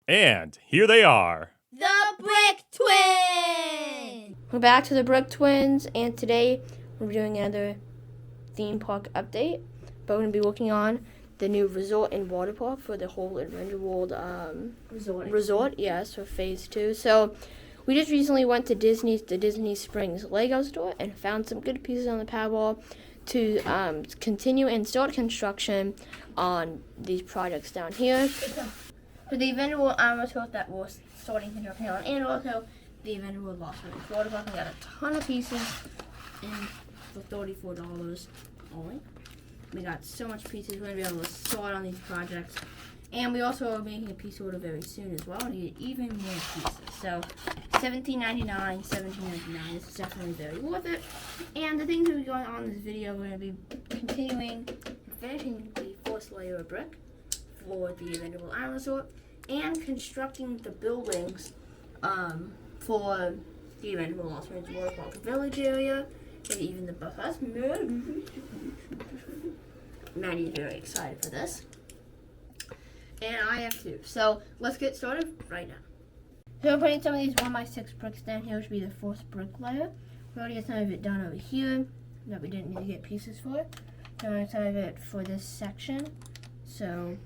And here they are. The Brick Twins! We're back to the Brick Twins, and today we're doing another theme park update. But we're going to be working on the new resort and water park for the whole Adventure World resort. Yes, for Phase 2. So we just recently went to the Disney Springs Lego store and found some good pieces on the Powerball to continue and start construction on these projects down here. For the Adventure World resort that we're starting construction on, and also the Adventure World Lost World water park. We got a ton of pieces in for $34 only. We got so much pieces. We're going to be able to start on these projects. And we also are making a piece order very soon as well to get even more pieces. So $17.99, $17.99. This is definitely very worth it. And the things that are going on in this video, we're going to be continuing and finishing the first layer of brick for the Adventure World Island Resort and constructing the buildings for the Adventure World Lost World Waterpark Village area and even the buffers. Maddie is very excited for this. And I am too. So let's get started right now. So we're putting some of these 1x6 bricks down here, which will be the fourth brick layer. We already got some of it done over here that we didn't need to get pieces for. So some of it for this section. So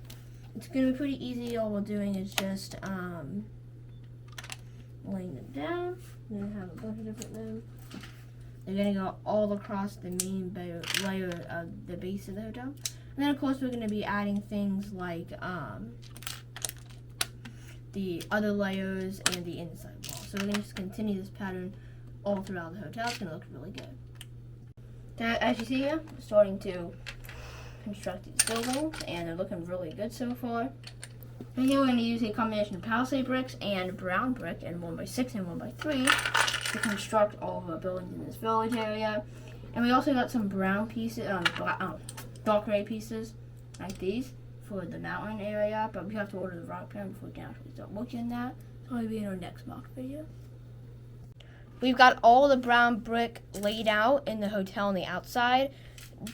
it's going to be pretty easy. All we're doing is just laying them down. We're going to have a bunch of different them. They're going to go all across the main layer of the base of the hotel. And then, of course, we're going to be adding things like the other layers and the inside wall. So we're going to just continue this pattern all throughout the hotel. It's going to look really good. As you see here, we're starting to construct these buildings, and they're looking really good so far. And here we're going to use a combination of palisade bricks and brown brick and 1x6 and 1x3 to construct all of our buildings in this village area. And we also got some brown pieces, dark gray pieces like these for the mountain area, but we have to order the rock pan before we can actually start working on that. So it'll be in our next MOC video. We've got all the brown brick laid out in the hotel on the outside.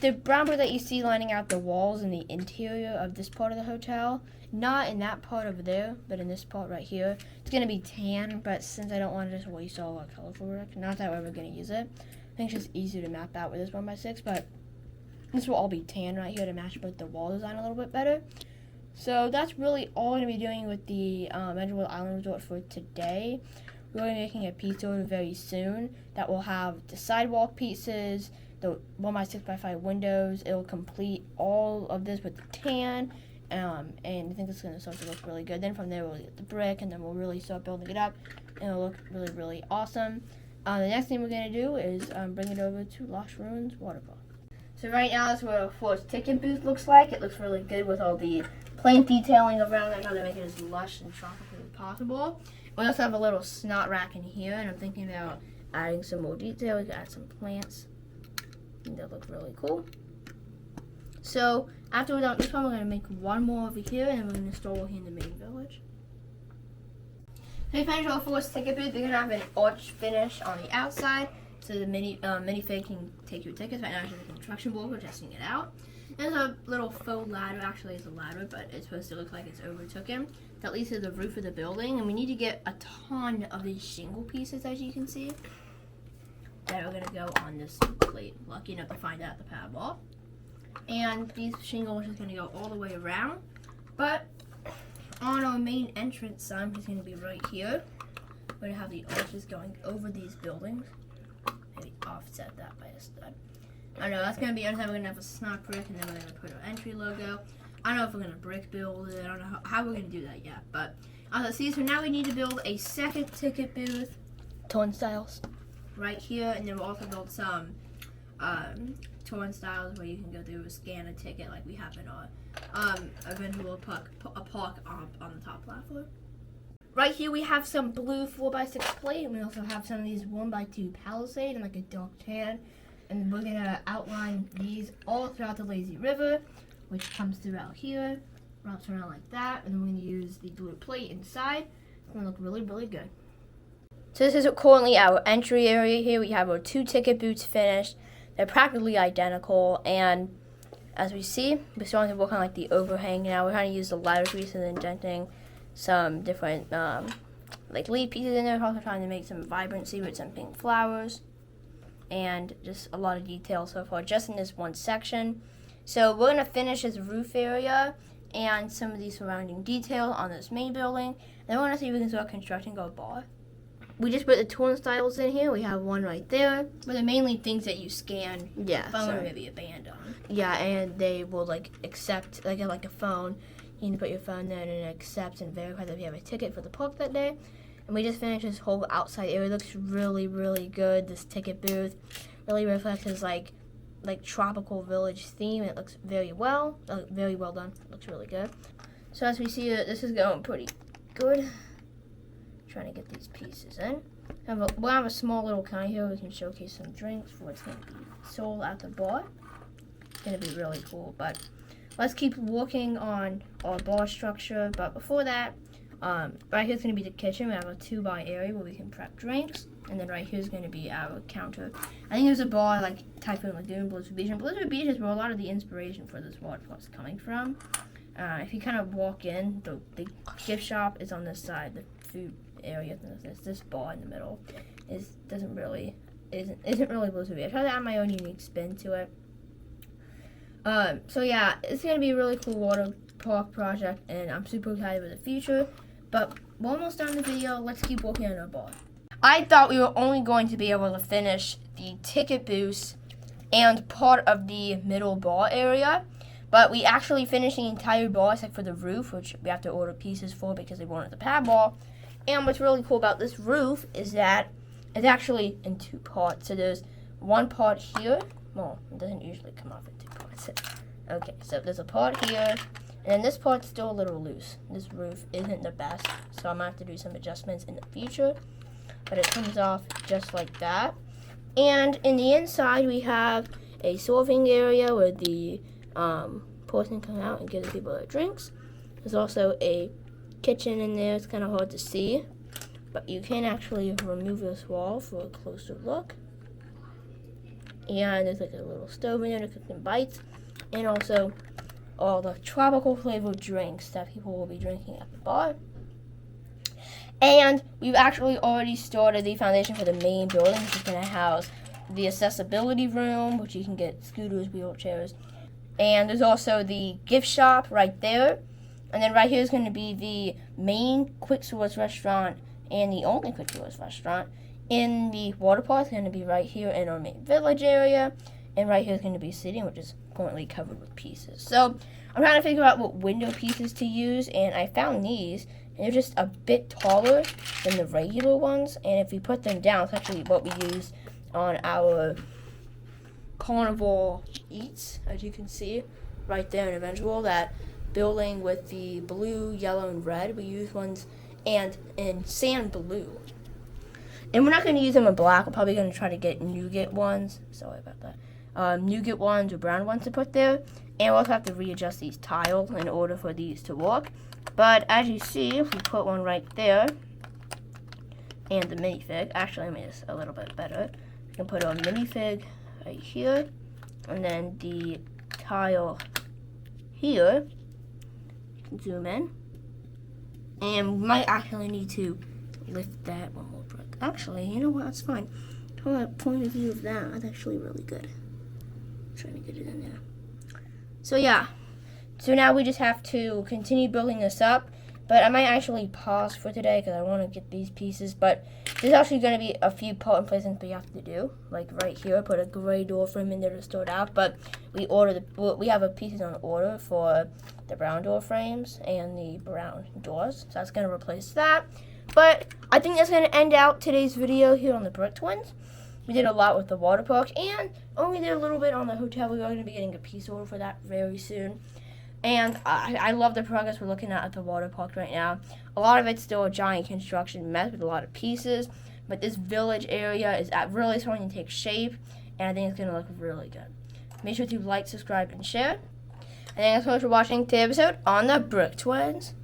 The brown brick that you see lining out the walls in the interior of this part of the hotel, not in that part over there, but in this part right here, it's going to be tan, but since I don't want to just waste all our colorful brick, not that we're ever going to use it, I think it's just easier to map out with this 1x6, but this will all be tan right here to match with the wall design a little bit better. So that's really all we're going to be doing with the Adventure World Island Resort for today. We're going to be making a piece order very soon that will have the sidewalk pieces, the 1x6x5 windows. It will complete all of this with the tan, and I think it's going to start to look really good. Then from there we'll get the brick, and then we'll really start building it up, and it'll look really, really awesome. The next thing we're going to do is bring it over to Lost Ruins Waterpark. So right now that's what our first ticket booth looks like. It looks really good with all the plant detailing around it, how to make it as lush and tropical as possible. We also have a little snot rack in here, and I'm thinking about adding some more detail. We can add some plants. I think that looks really cool. So after we're done with this one, we're going to make one more over here, and then we're going to start working in the main village. So we finished our first ticket booth. We're going to have an arch finish on the outside, so the minifig can take your tickets. Right now it's just a construction board. We're testing it out. There's a little faux ladder. Actually, it's a ladder, but it's supposed to look like it's overtaken. That leads to the roof of the building, and we need to get a ton of these shingle pieces, as you can see, that are going to go on this plate. Lucky enough to find out the Powerball. And these shingles are just going to go all the way around. But on our main entrance sign, which is going to be right here, we're going to have the arches going over these buildings. Maybe offset that by a stud. I don't know, that's going to be underside. We're going to have a snot brick, and then we're going to put our entry logo. I don't know if we're going to brick build it. I don't know how we're going to do that yet. But let's see. So now we need to build a second ticket booth. Turnstiles. Right here. And then we'll also build some turnstiles where you can go through and scan a ticket like we have in our Adventure World park on the top platform. Right here we have some blue 4x6 plate, and we also have some of these 1x2 palisade and like a dark tan. And we're going to outline these all throughout the lazy river, which comes throughout here, wraps around like that, and then we're going to use the blue plate inside. It's going to look really, really good. So this is currently our entry area here. We have our 2 ticket booths finished. They're practically identical, and as we see, we're starting to work on like the overhang now. We're trying to use the ladder grease and the indenting some different like leaf pieces in there. Also trying to make some vibrancy with some pink flowers, and just a lot of detail so far just in this one section. So we're gonna finish this roof area and some of the surrounding detail on this main building. Then we're gonna see if we can start constructing our bar. We just put the turnstiles in here. We have one right there. But they're mainly things that you scan. Yeah. Phone or maybe a band on. Yeah, and they will like accept like a phone. You need to put your phone there and it accepts and verifies if you have a ticket for the park that day. And we just finished this whole outside area. It looks really, really good. This ticket booth really reflects his like tropical village theme. It looks very well done. It looks really good. So as we see, this is going pretty good. Trying to get these pieces in. We'll have a small little counter here. We can showcase some drinks for what's going to be sold at the bar. It's going to be really cool. But let's keep working on our bar structure. But before that, right here's going to be the kitchen. We have a 2x area where we can prep drinks. And then right here is going to be our counter. I think there's a bar like Typhoon Lagoon, Blizzard Beach. And Blizzard Beach is where a lot of the inspiration for this waterpark is coming from. If you kind of walk in, the gift shop is on this side. The food area, this bar in the middle isn't really Blizzard Beach. I tried to add my own unique spin to it. So yeah, it's gonna be a really cool water park project, and I'm super excited for the future. But we're almost done the video. Let's keep working on our bar. I thought we were only going to be able to finish the ticket booth and part of the middle bar area, but we actually finished the entire bar except for the roof, which we have to order pieces for because they wanted the pad wall. And what's really cool about this roof is that it's actually in two parts. So there's one part here. Well, it doesn't usually come off in two parts. Okay, so there's a part here, and then this part's still a little loose. This roof isn't the best, so I'm going to have to do some adjustments in the future. But it comes off just like that. And in the inside, we have a serving area where the person can come out and give the people their drinks. There's also a kitchen in there. It's kind of hard to see, but you can actually remove this wall for a closer look. And there's like a little stove in there to cook some bites, and also all the tropical flavored drinks that people will be drinking at the bar. And we've actually already started the foundation for the main building, which is going to house the accessibility room, which you can get scooters, wheelchairs, and there's also the gift shop right there. And then right here is going to be the main quick service restaurant and the only quick service restaurant in the water park. It's going to be right here in our main village area. And right here is going to be seating, which is currently covered with pieces. So I'm trying to figure out what window pieces to use, and I found these. And they're just a bit taller than the regular ones. And if we put them down, it's actually what we use on our carnival eats, as you can see right there in Eventual, that building with the blue, yellow, and red. We use ones and in sand blue. And we're not going to use them in black. We're probably going to try to get nougat ones. Sorry about that. Nougat ones or brown ones to put there. And we'll also have to readjust these tiles in order for these to work. But as you see, if we put one right there, and the minifig, actually I made this a little bit better. We can put a minifig right here, and then the tile here. Zoom in, and we might actually need to lift that one more brick. Actually, you know what? That's fine. From a point of view of that, that's actually really good. I'm trying to get it in there. So yeah, so now we just have to continue building this up. But I might actually pause for today because I want to get these pieces. But there's actually going to be a few part and placements we have to do. Like right here, put a gray door frame in there to start out. But we have a pieces on order for the brown door frames and the brown doors. So that's going to replace that. But I think that's going to end out today's video here on the Brick Twins. We did a lot with the water park, and only did a little bit on the hotel. We're going to be getting a piece order for that very soon. And I love the progress we're looking at the water park right now. A lot of it's still a giant construction mess with a lot of pieces, but this village area is really starting to take shape, and I think it's going to look really good. Make sure to like, subscribe, and share. And thanks so much for watching today's episode on the Brick Twins.